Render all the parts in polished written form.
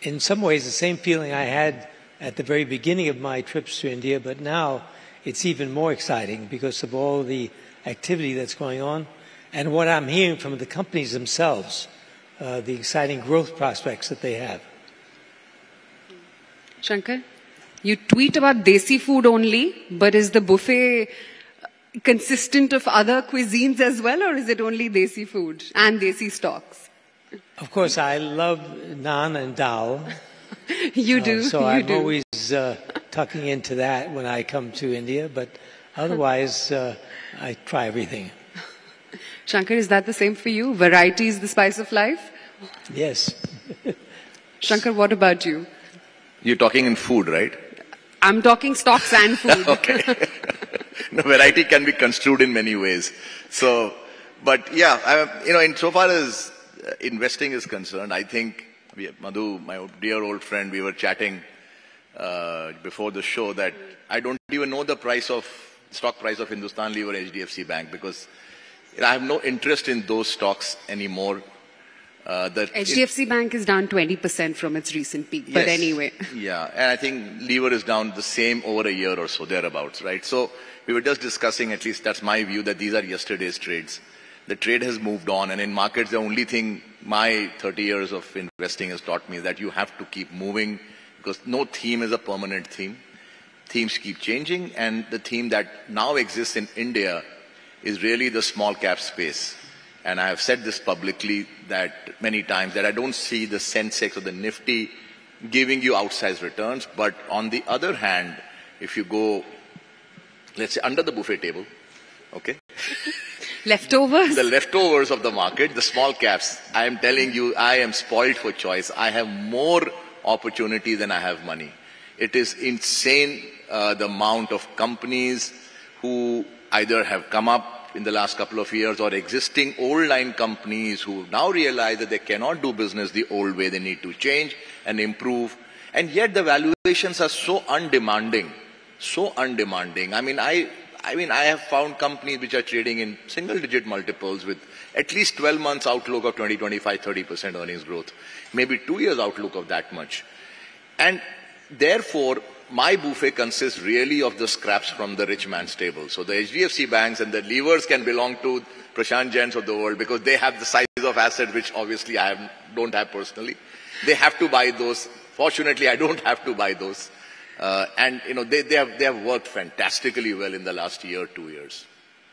in some ways the same feeling I had at the very beginning of my trips to India, but now it's even more exciting because of all the activity that's going on and what I'm hearing from the companies themselves, the exciting growth prospects that they have. Shankar, you tweet about desi food only, but is the buffet consistent of other cuisines as well, or is it only desi food and desi stocks? Of course, I love naan and dal. You do. So I'm always tucking into that when I come to India, but otherwise I try everything. Shankar, is that the same for you? Variety is the spice of life? Yes. Shankar, what about you? You're talking in food, right? I'm talking stocks and food. Okay. No, variety can be construed in many ways. So, but yeah, insofar as investing is concerned, I think Madhu, my dear old friend, we were chatting before the show that I don't even know the stock price of Hindustan Lever HDFC Bank because I have no interest in those stocks anymore. HDFC Bank is down 20% from its recent peak, but anyway. Yeah, and I think Lever is down the same over a year or so, thereabouts, right? So we were just discussing, at least that's my view, that these are yesterday's trades. The trade has moved on, and in markets, the only thing my 30 years of investing has taught me is that you have to keep moving because no theme is a permanent theme. Themes keep changing, and the theme that now exists in India is really the small cap space. And I have said this publicly that many times that I don't see the Sensex or the Nifty giving you outsized returns. But on the other hand, if you go, let's say, under the buffet table, okay? Leftovers? The leftovers of the market, the small caps, I am telling you, I am spoiled for choice. I have more opportunity than I have money. It is insane the amount of companies who either have come up in the last couple of years or existing old line companies who now realize that they cannot do business the old way. They need to change and improve. And yet the valuations are so undemanding, so undemanding. I mean, I have found companies which are trading in single-digit multiples with at least 12 months outlook of 20, 25, 30% earnings growth, maybe 2 years outlook of that much. And therefore, my buffet consists really of the scraps from the rich man's table. So the HDFC banks and the levers can belong to Prashant Jains of the world because they have the size of asset which obviously I don't have personally. They have to buy those. Fortunately, I don't have to buy those. And they have worked fantastically well in the last year, 2 years.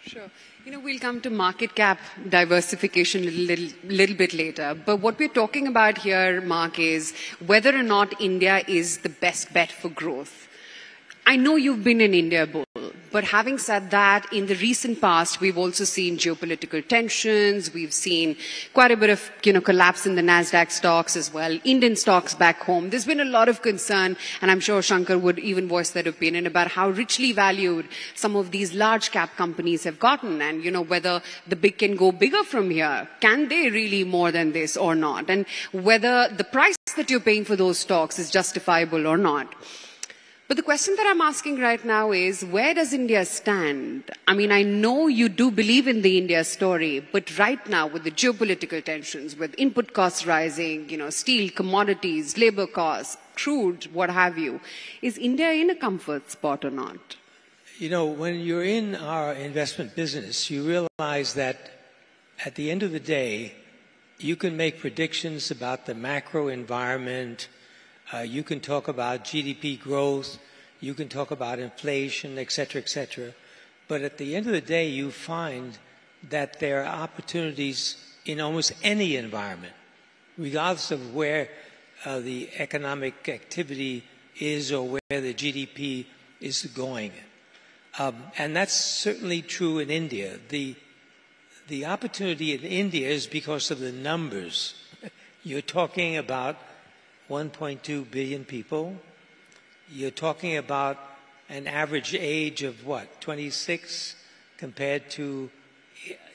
Sure. We'll come to market cap diversification a little bit later. But what we're talking about here, Mark, is whether or not India is the best bet for growth. I know you've been an India bull, but having said that, in the recent past, we've also seen geopolitical tensions. We've seen quite a bit of, collapse in the Nasdaq stocks as well. Indian stocks back home. There's been a lot of concern, and I'm sure Shankar would even voice that opinion about how richly valued some of these large cap companies have gotten, and whether the big can go bigger from here. Can they really more than this or not? And whether the price that you're paying for those stocks is justifiable or not. But the question that I'm asking right now is, where does India stand? I mean, I know you do believe in the India story, but right now with the geopolitical tensions, with input costs rising, steel, commodities, labor costs, crude, what have you, is India in a comfort spot or not? When you're in our investment business, you realize that at the end of the day, you can make predictions about the macro environment. You can talk about GDP growth, you can talk about inflation, et cetera, but at the end of the day, you find that there are opportunities in almost any environment, regardless of where the economic activity is or where the GDP is going. And that's certainly true in India. The opportunity in India is because of the numbers. You're talking about 1.2 billion people. You're talking about an average age of what, 26 compared to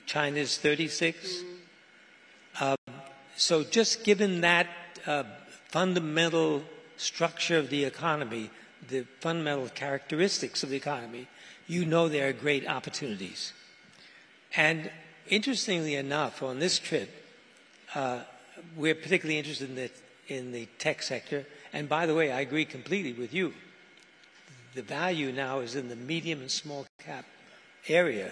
China's 36? So just given that fundamental structure of the economy, the fundamental characteristics of the economy, there are great opportunities. And interestingly enough, on this trip, we're particularly interested in the tech sector. And by the way, I agree completely with you. The value now is in the medium and small cap area,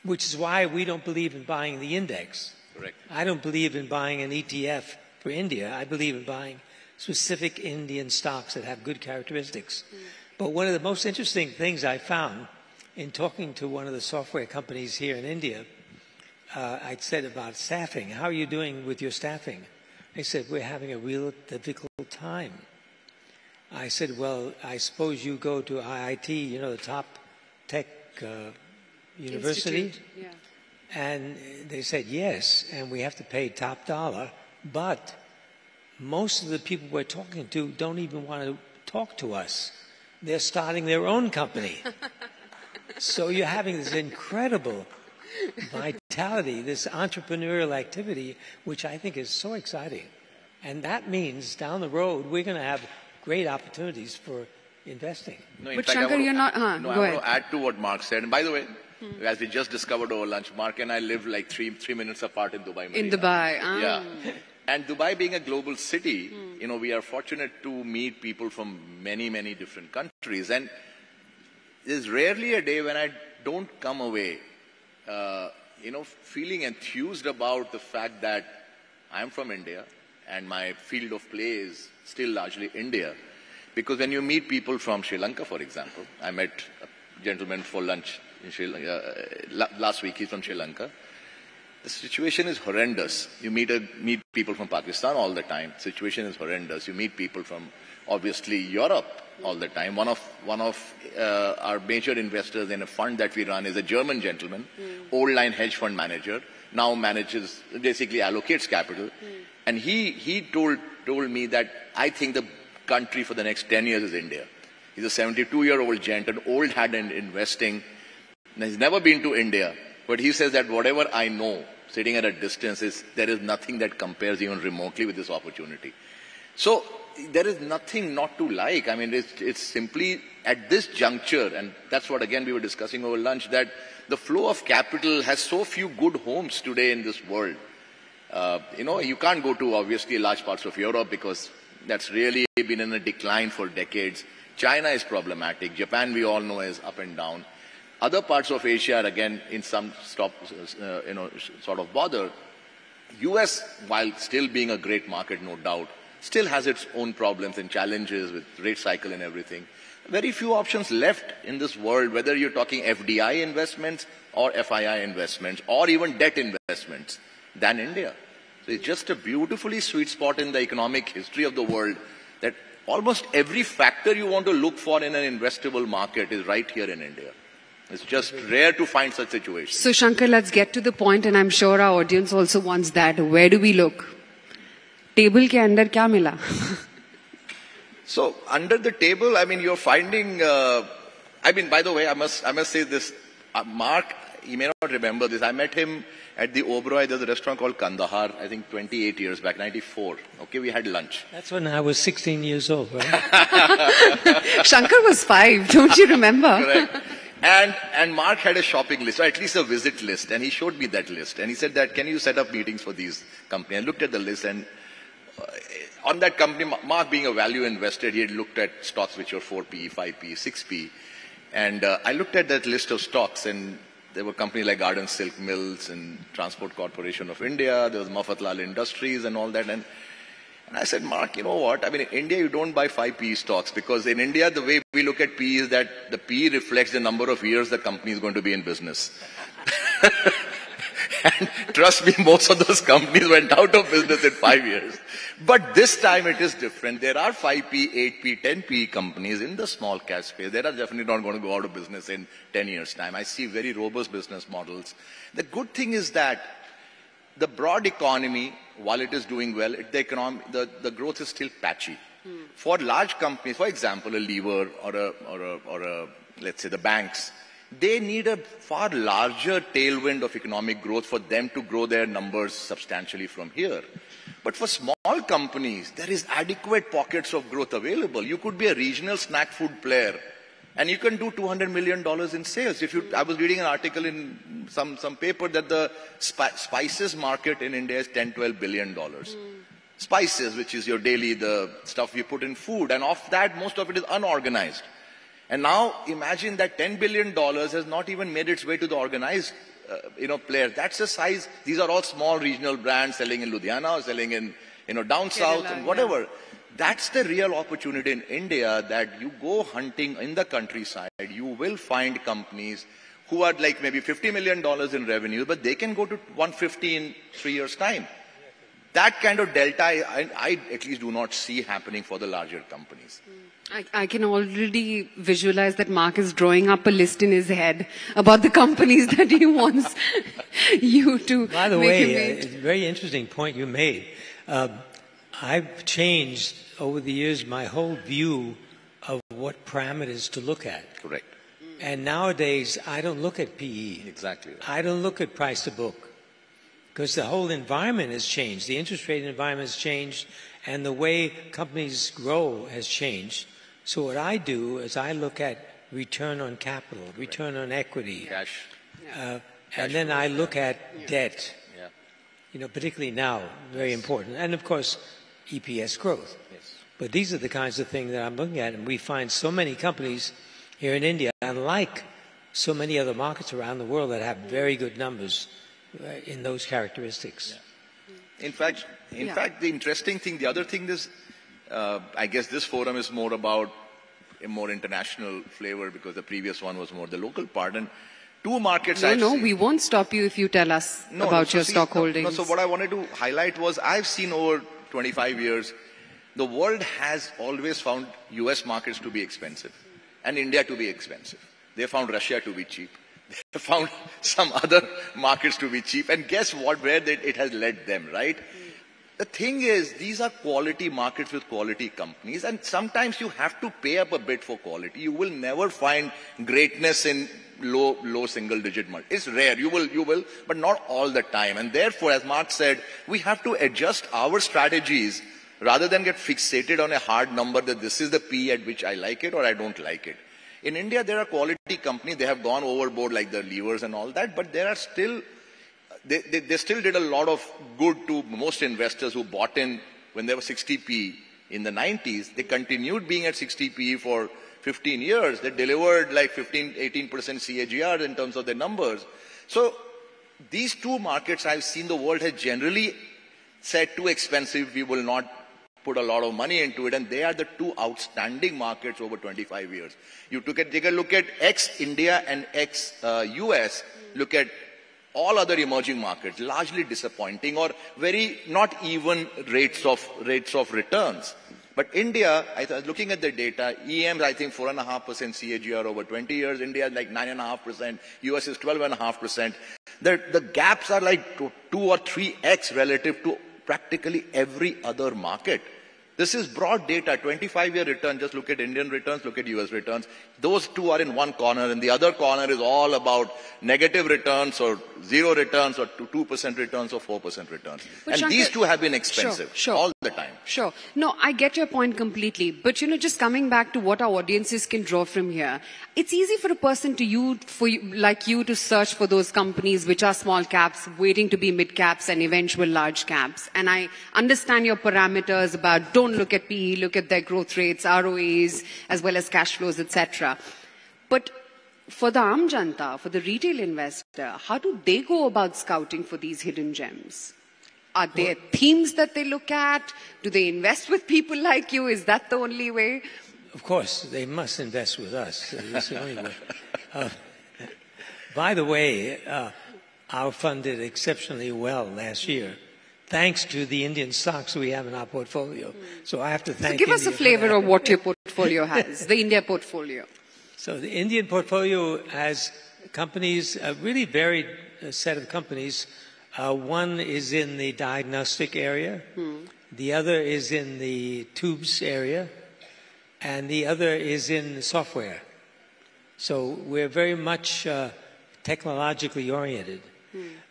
which is why we don't believe in buying the index. Correct. I don't believe in buying an ETF for India. I believe in buying specific Indian stocks that have good characteristics. But one of the most interesting things I found in talking to one of the software companies here in India, I'd said about staffing, how are you doing with your staffing? They said, we're having a real difficult time. I said, well, I suppose you go to IIT, you know, the top tech university? Yeah. And they said, yes, and we have to pay top dollar, but most of the people we're talking to don't even want to talk to us. They're starting their own company. So you're having this incredible vitality, this entrepreneurial activity, which I think is so exciting. And that means down the road, we're going to have great opportunities for investing. No, in But fact, Shankar, you're not... go ahead. I want to add to what Mark said. And by the way, as we just discovered over lunch, Mark and I live like three minutes apart in Dubai. In Dubai. Ah. Yeah. And Dubai being a global city, you know, we are fortunate to meet people from many, many different countries. And there's rarely a day when I don't come away, you know, feeling enthused about the fact that I'm from India and my field of play is still largely India. Because when you meet people from Sri Lanka, for example, I met a gentleman for lunch in Sri Lanka, last week, he's from Sri Lanka. The situation is horrendous. You meet people from Pakistan all the time. Situation is horrendous. You meet people from, obviously, Europe all the time. One of our major investors in a fund that we run is a German gentleman, old line hedge fund manager, now manages, basically allocates capital. And he told me that I think the country for the next 10 years is India. He's a 72-year-old gent, an old hat in investing. And he's never been to India. But he says that whatever I know, sitting at a distance, there is nothing that compares even remotely with this opportunity. So there is nothing not to like. I mean, it's simply at this juncture, and that's what, again, we were discussing over lunch, that the flow of capital has so few good homes today in this world. You know, you can't go to, obviously, large parts of Europe because that's really been in a decline for decades. China is problematic. Japan, we all know, is up and down. Other parts of Asia are, again, in some sort of bother. US, while still being a great market, no doubt, still has its own problems and challenges with rate cycle and everything. Very few options left in this world, whether you're talking FDI investments or FII investments or even debt investments, than India. So it's just a beautifully sweet spot in the economic history of the world that almost every factor you want to look for in an investable market is right here in India. It's just rare to find such situations. So Shankar, let's get to the point, and I'm sure our audience also wants that. Where do we look? Table ke andar kya mila? So under the table, I mean, you're finding. I mean, by the way, I must say this. Mark, you may not remember this. I met him at the Oberoi. There's a restaurant called Kandahar. I think 28 years back, 94. Okay, we had lunch. That's when I was 16 years old, right? Shankar was 5. Don't you remember? Correct. And Mark had a shopping list, or at least a visit list, and he showed me that list. And he said that, can you set up meetings for these companies? I looked at the list, and on that company, Mark being a value investor, he had looked at stocks which were 4P, 5P, 6P. And I looked at that list of stocks, and there were companies like Garden Silk Mills and Transport Corporation of India, there was Mafatlal Industries and all that. And I said, Mark, you know what? I mean, in India, you don't buy 5P stocks because in India, the way we look at P is that the P reflects the number of years the company is going to be in business. And trust me, most of those companies went out of business in 5 years. But this time it is different. There are 5P, 8P, 10P companies in the small cap space. They are definitely not going to go out of business in 10 years' time. I see very robust business models. The good thing is that the broad economy, while it is doing well, the growth is still patchy. For large companies, for example, a Lever or a let's say the banks, they need a far larger tailwind of economic growth for them to grow their numbers substantially from here. But for small companies, there is adequate pockets of growth available. You could be a regional snack food player, and you can do $200 million in sales. I was reading an article in some paper that the spices market in India is $10-12 billion. spices, which is your daily, the stuff you put in food. And of that, most of it is unorganized. And now imagine that $10 billion has not even made its way to the organized players. That's the size. These are all small regional brands selling in Ludhiana, or selling in down south and whatever. Yeah. That's the real opportunity in India, that you go hunting in the countryside, you will find companies who are like maybe $50 million in revenue, but they can go to 150 in 3 years' time. That kind of delta, I at least do not see happening for the larger companies. I can already visualize that Mark is drawing up a list in his head about the companies that he wants you to. By the way, it's a very interesting point you made. I've changed over the years my whole view of what parameters to look at. Correct. And nowadays, I don't look at PE. Exactly. Right. I don't look at price to book, because the whole environment has changed. The interest rate environment has changed, and the way companies grow has changed. So what I do is I look at return on capital, return on equity, cash, and then I look at debt. Yeah. Particularly now, very important, and of course, EPS growth. Yes. But these are the kinds of things that I'm looking at, and we find so many companies here in India, unlike so many other markets around the world, that have very good numbers in those characteristics. Yeah. In fact, the interesting thing, the other thing is, I guess this forum is more about a more international flavor, because the previous one was more the local part. And two markets. We won't stop you if you tell us about your stock holdings. So what I wanted to highlight was, I've seen over 25 years, the world has always found US markets to be expensive and India to be expensive. They found Russia to be cheap. They found some other markets to be cheap. And guess what? Where it has led them, right? The thing is, these are quality markets with quality companies, and sometimes you have to pay up a bit for quality. You will never find greatness in low single-digit multiple. It's rare. You will, but not all the time. And therefore, as Mark said, we have to adjust our strategies rather than get fixated on a hard number that this is the P at which I like it or I don't like it. In India, there are quality companies. They have gone overboard, like the levers and all that, but there are still. They still did a lot of good to most investors who bought in when they were 60p in the 90s. They continued being at 60p for 15 years. They delivered like 18% CAGR in terms of their numbers. So these two markets, I've seen the world has generally said too expensive, we will not put a lot of money into it, and they are the two outstanding markets over 25 years. You take a look at ex-India and ex-US, look at all other emerging markets, largely disappointing or very not even rates of returns. But India, I was looking at the data, EMs, I think 4.5% CAGR over 20 years, India is like 9.5%, US is 12.5%. The gaps are like 2 or 3x relative to practically every other market. This is broad data, 25-year return. Just look at Indian returns, look at US returns. Those two are in one corner, and the other corner is all about negative returns or zero returns or 2% returns or 4% returns. But and Shankar, these two have been expensive all the time. Sure. No, I get your point completely. But, just coming back to what our audiences can draw from here, it's easy for a person like you to search for those companies which are small caps, waiting to be mid caps and eventual large caps. And I understand your parameters about don't look at PE, look at their growth rates, ROAs, as well as cash flows, etc. But for the Aam Janta, for the retail investor, how do they go about scouting for these hidden gems? Are there themes that they look at? Do they invest with people like you? Is that the only way? Of course, they must invest with us. That's the only way. By the way, our fund did exceptionally well last year, thanks to the Indian stocks we have in our portfolio. So I have to thank India. So give us a flavor of what your portfolio has, the India portfolio. So the Indian portfolio has companies, a really varied set of companies. One is in the diagnostic area, the other is in the tubes area, and the other is in software. So we're very much technologically oriented.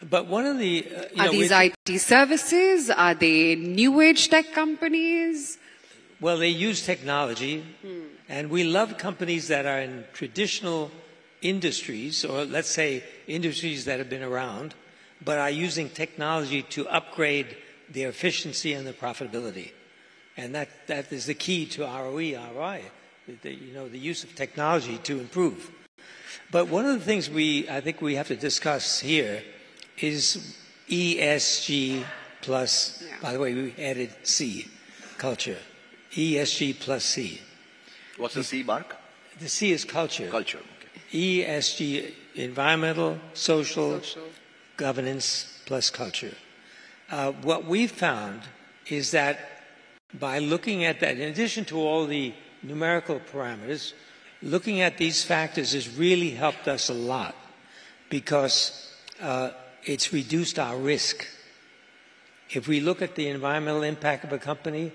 But one of the... are these IT services? Are they new age tech companies? Well, they use technology, and we love companies that are in traditional industries, or let's say industries that have been around, but are using technology to upgrade their efficiency and their profitability. And that is the key to ROE, ROI, the use of technology to improve. But one of the things I think we have to discuss here is ESG plus, by the way, we added C, culture. ESG plus C. What's the C, Mark? The C is culture. Culture, okay. ESG, environmental, social, governance plus culture. What we've found is that by looking at that, in addition to all the numerical parameters, looking at these factors has really helped us a lot because it's reduced our risk. If we look at the environmental impact of a company,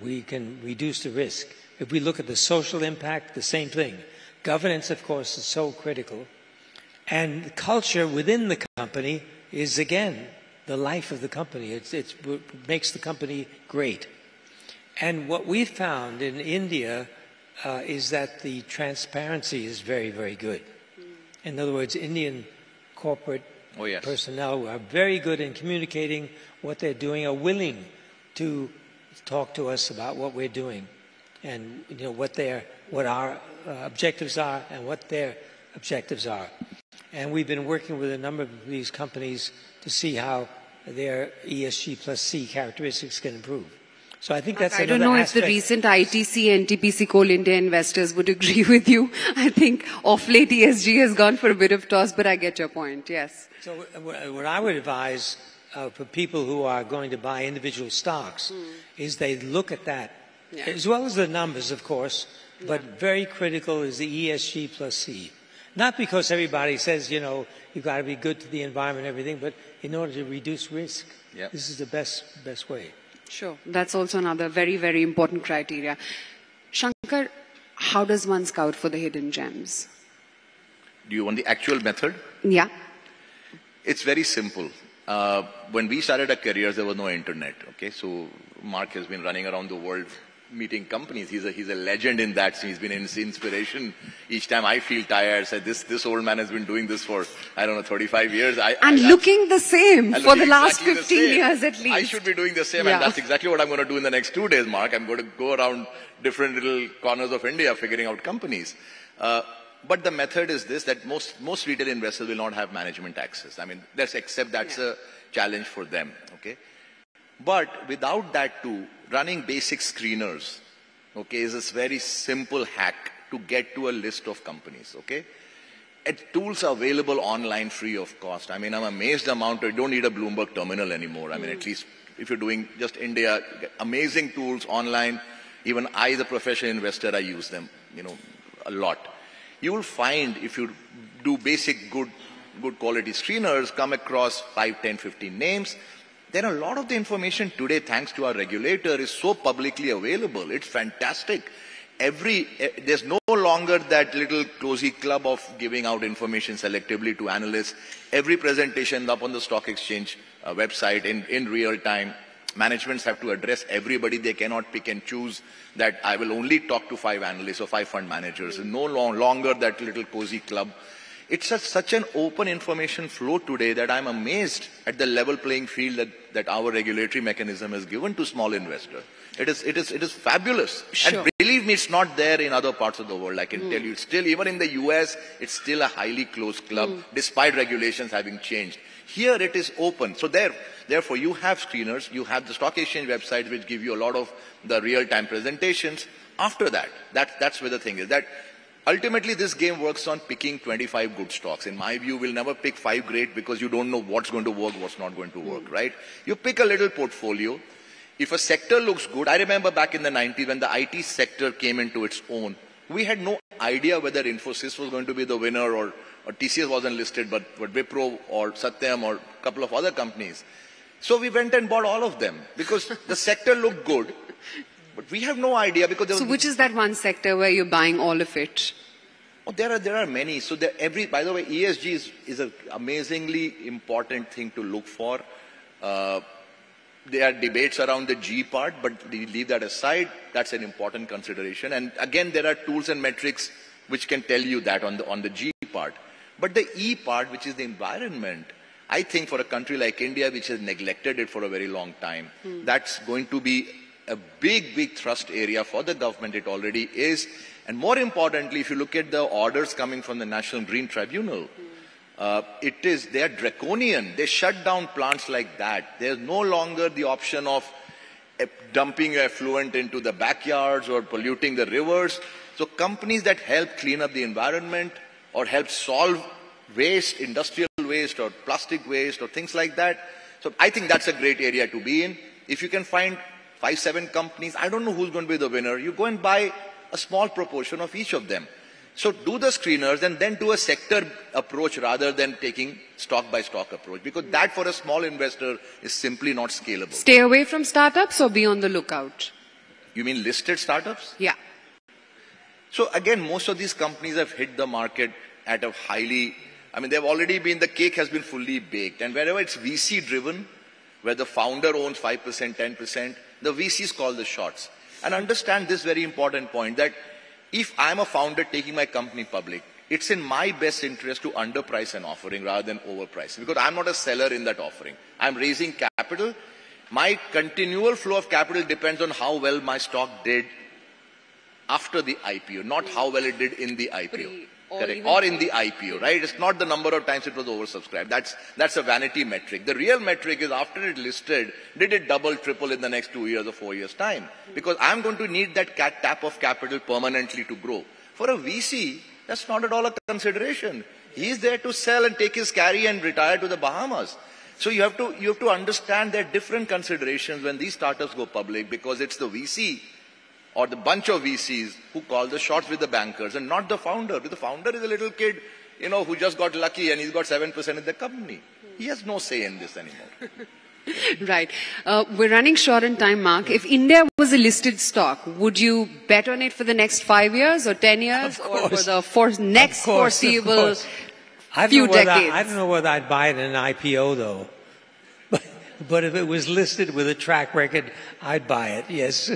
we can reduce the risk. If we look at the social impact, the same thing. Governance, of course, is so critical. And the culture within the company is, again, the life of the company. It makes the company great. And what we found in India is that the transparency is very, very good. In other words, Indian corporate personnel are very good in communicating what they're doing, are willing to talk to us about what we're doing and what our objectives are and what their objectives are. And we've been working with a number of these companies to see how their ESG plus C characteristics can improve. So I think that's another aspect. I don't know if the recent ITC and TPC Coal India investors would agree with you. I think off late ESG has gone for a bit of toss, but I get your point, yes. So what I would advise for people who are going to buy individual stocks is they look at that, as well as the numbers, of course, but very critical is the ESG plus C. Not because everybody says, you've got to be good to the environment and everything, but in order to reduce risk. This is the best way. Sure. That's also another very, very important criteria. Shankar, how does one scout for the hidden gems? Do you want the actual method? Yeah. It's very simple. When we started our careers, there was no internet. Okay, so Mark has been running around the world meeting companies. He's a legend in that. So he's been an inspiration. Each time I feel tired, I say, this old man has been doing this for, 35 years. Looking the same for the last 15 years at least. I should be doing the same, and that's exactly what I'm going to do in the next 2 days, Mark. I'm going to go around different little corners of India figuring out companies. But the method is this, that most retail investors will not have management access. I mean, that's a challenge for them, okay? But without that too, running basic screeners, okay, is this very simple hack to get to a list of companies, okay? Tools are available online free of cost. I mean, I'm amazed the amount, you don't need a Bloomberg terminal anymore. I mean, at least if you're doing just India, amazing tools online. Even I, the professional investor, I use them, a lot. You will find if you do basic good quality screeners, come across 5, 10, 15 names. Then a lot of the information today, thanks to our regulator, is so publicly available. It's fantastic. There's no longer that little cozy club of giving out information selectively to analysts. Every presentation up on the stock exchange website in real time. Managements have to address everybody. They cannot pick and choose that I will only talk to 5 analysts or 5 fund managers. No longer that little cozy club. It's such an open information flow today that I'm amazed at the level playing field that our regulatory mechanism has given to small investors. It is fabulous. Sure. And believe me, it's not there in other parts of the world. I can tell you, it's still, even in the US, it's still a highly closed club, despite regulations having changed. Here it is open. So therefore, you have screeners, you have the stock exchange websites which give you a lot of the real-time presentations. After that's where the thing is. That ultimately this game works on picking 25 good stocks. In my view, we'll never pick 5 great because you don't know what's going to work, what's not going to work, right? You pick a little portfolio. If a sector looks good, I remember back in the 90s when the IT sector came into its own, we had no idea whether Infosys was going to be the winner or TCS wasn't listed, but Wipro or Satyam or a couple of other companies. So we went and bought all of them because the sector looked good, but we have no idea because there was... So which is that one sector where you're buying all of it? Oh, there are many. So by the way, ESG is an amazingly important thing to look for. There are debates around the G part, but we leave that aside. That's an important consideration. And again, there are tools and metrics which can tell you that on the G part. But the E part, which is the environment, I think for a country like India, which has neglected it for a very long time, that's going to be a big, big thrust area for the government. It already is. And more importantly, if you look at the orders coming from the National Green Tribunal, they are draconian. They shut down plants like that. There's no longer the option of dumping effluent into the backyards or polluting the rivers. So companies that help clean up the environment or help solve waste, industrial waste or plastic waste or things like that. So I think that's a great area to be in. If you can find 5, 7 companies, I don't know who's going to be the winner. You go and buy a small proportion of each of them. So do the screeners and then do a sector approach rather than taking stock by stock approach, because that for a small investor is simply not scalable. Stay away from startups or be on the lookout? You mean listed startups? Yeah. So again, most of these companies have hit the market at a highly, they've already been, the cake has been fully baked. And wherever it's VC driven, where the founder owns 5%, 10%, the VCs call the shots. And understand this very important point, that if I'm a founder taking my company public, it's in my best interest to underprice an offering rather than overprice, because I'm not a seller in that offering. I'm raising capital. My continual flow of capital depends on how well my stock did after the IPO, not how well it did in the IPO. Correct. Or in the IPO, right? It's not the number of times it was oversubscribed. That's a vanity metric. The real metric is after it listed, did it double, triple in the next 2 years or 4 years' time? Because I'm going to need that tap of capital permanently to grow. For a VC, that's not at all a consideration. He's there to sell and take his carry and retire to the Bahamas. So you have to understand there are different considerations when these startups go public, because it's the VC or the bunch of VCs who call the shots with the bankers and not the founder. The founder is a little kid, who just got lucky and he's got 7% in the company. He has no say in this anymore. Right. We're running short on time, Mark. If India was a listed stock, would you bet on it for the next 5 years or 10 years or for the next foreseeable few decades? I don't know whether I'd buy it in an IPO though. But if it was listed with a track record, I'd buy it, yes.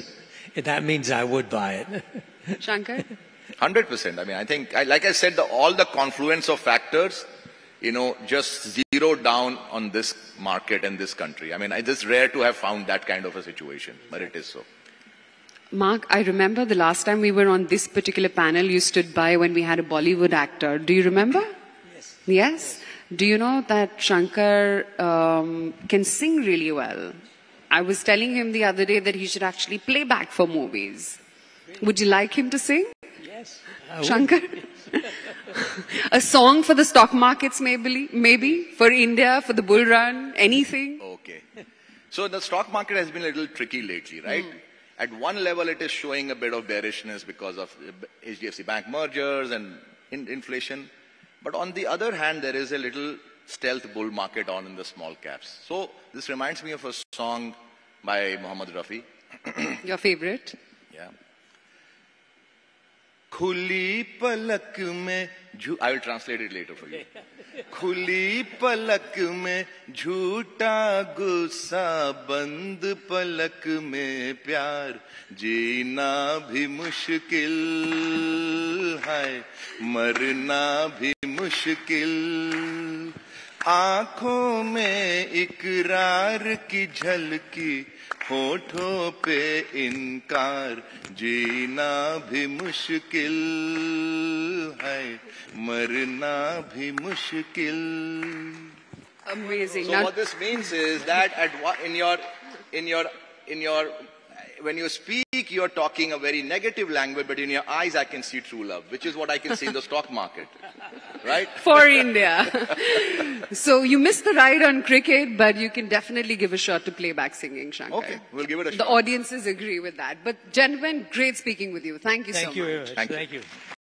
That means I would buy it. Shankar? 100%. I think, like I said, all the confluence of factors, just zero down on this market and this country. It's just rare to have found that kind of a situation, but it is so. Mark, I remember the last time we were on this particular panel, you stood by when we had a Bollywood actor. Do you remember? Yes. Yes? Do you know that Shankar can sing really well? I was telling him the other day that he should actually play back for movies. Would you like him to sing? Yes. Shankar? A song for the stock markets maybe? For India, for the bull run, anything? Okay. So the stock market has been a little tricky lately, right? At one level, it is showing a bit of bearishness because of HDFC bank mergers and inflation. But on the other hand, there is a little stealth bull market on in the small caps. So this reminds me of a song by Muhammad Rafi. Your favorite? Yeah. Khuli palak mein I will translate it later for you. Khuli palak mein jhoota gussa, band palak mein pyar, jeena bhi mushkil hai, marna bhi mushkil. आंखों में इकरार की झलकी, होठों पे इनकार, जीना भी मुश्किल है, मरना भी मुश्किल. Amazing. So what this means is that when you speak, you're talking a very negative language, but in your eyes, I can see true love, which is what I can see in the stock market, right? For India. So you missed the ride on cricket, but you can definitely give a shot to playback singing, Shankar. Okay, we'll give it a shot. The audiences agree with that. But gentlemen, great speaking with you. Thank you so much. Thank you very much. Thank you.